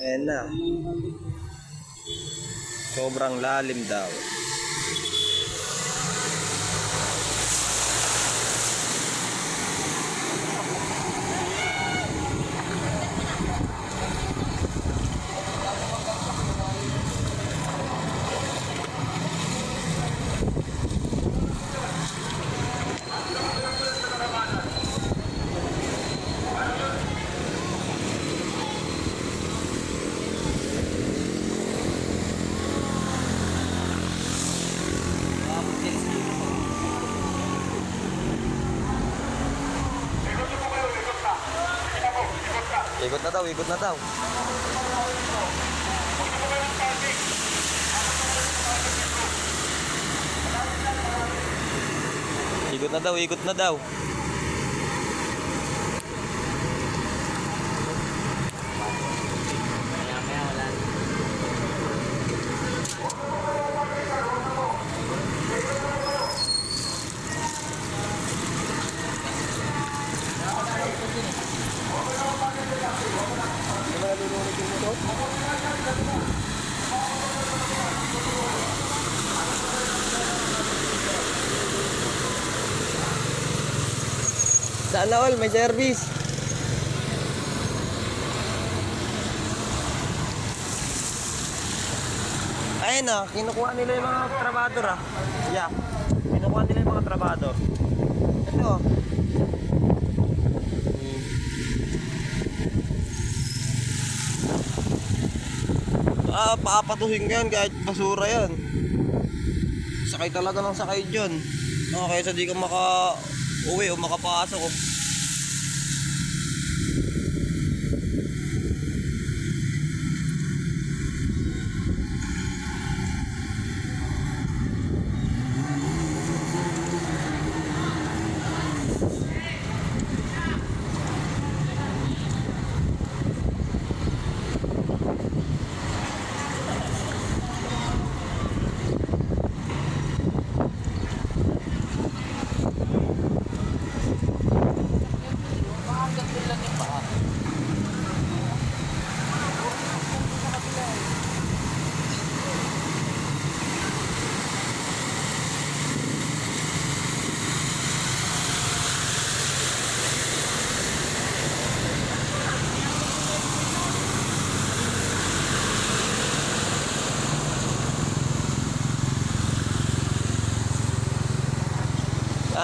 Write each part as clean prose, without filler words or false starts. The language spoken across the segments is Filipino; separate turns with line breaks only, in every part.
Ayan na. Sobrang lalim daw. Ikot na daw, ikot na daw. Ikot na daw, ikot na daw. Sana all may service. Ayun na, kinukuha nila yung mga trabador ah. Yeah. Kinukuha nila yung mga trabador. Ito. Paapatuhin ka yan kahit basura yan. Sakay talaga ng sakay dyan. Kaysa di ka maka-uwi o makapasok.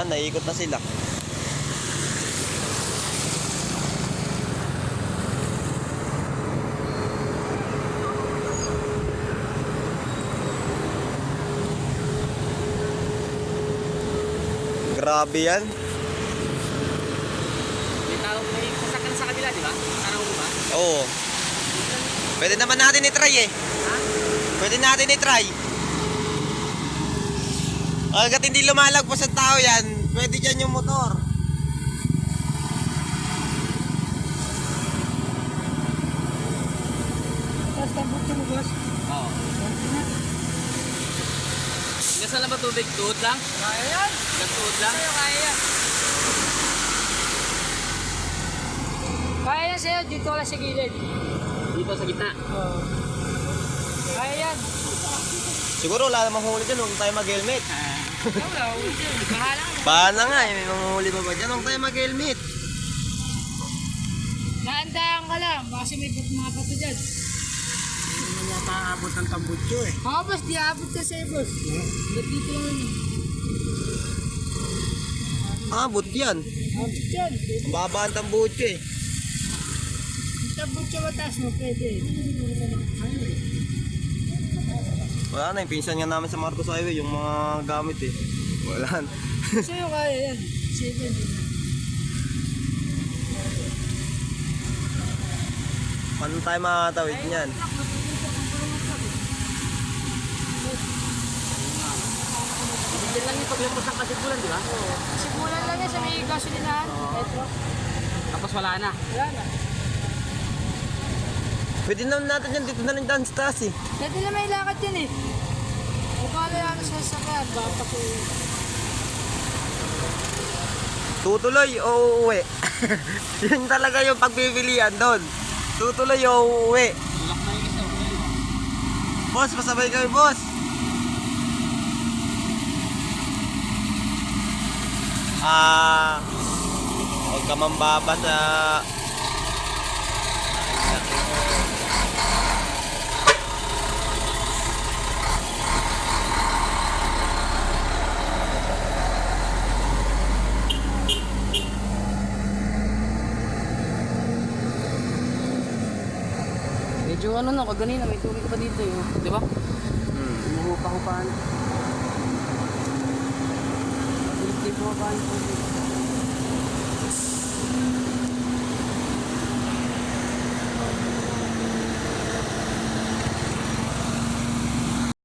Naikot na sila. Grabe yan.
May sasakyan sa kabila, di ba? Tanaw mo ba?
Oo. Pwede naman natin i-try eh.
Ha?
Pwede natin i-try. Agad hindi lumalagpas ang tao yan, pwede dyan yung motor.
Tapos tambot ka mo, boss? Oo. Gasal na ba tubig? Tuod lang? Kaya yan. Tuod lang? Kaya yan. Kaya yan sa'yo, dito wala sa gilid. Dito sa gitna? Oo. Kaya yan.
Siguro wala namang huli dyan, huwag tayo mag-helmet.
Wala, huli dyan. Bahala nga.
Bahala nga, may manghuli pa ba dyan, huwag tayo mag-helmet.
Naandaan ka lang, kasi may mga bato dyan. Hindi naman yata aabot ng tambutso eh. Oo, boss, di aabot ka sa'yo, boss. Ba't dito lang yun?
Abot yan.
Aabot yan.
Ang baba ang tambucho eh.
Yung tambutso mataas mo, pwede.
Wala na, yung pinsan nga namin sa Marcos Highway, yung mga gamit eh. Wala na.
Sa'yo kaya yan. Sige.
Paano tayo makatawid niyan?
Hindi lang yung paglapos ng kasibulan, di ba? Oo. Kasibulan lang yan sa may gasolinahan. Oo. Tapos wala na. Wala na.
Pwede naman natin yan, dito na lang daan sa taas eh.
Dati na may lakad yan eh. Kung paano yan sa sasakyan, baka po.
Tutuloy o uuwi? Yun talaga yung pagpipilian doon. Tutuloy o uuwi? Boss, pasabay kami, boss. Huwag ka mambaba sa...
Medyo ano na, kaganina may tubig pa dito yun. Di ba? Humuhupa-hupaan. Hindi mo pa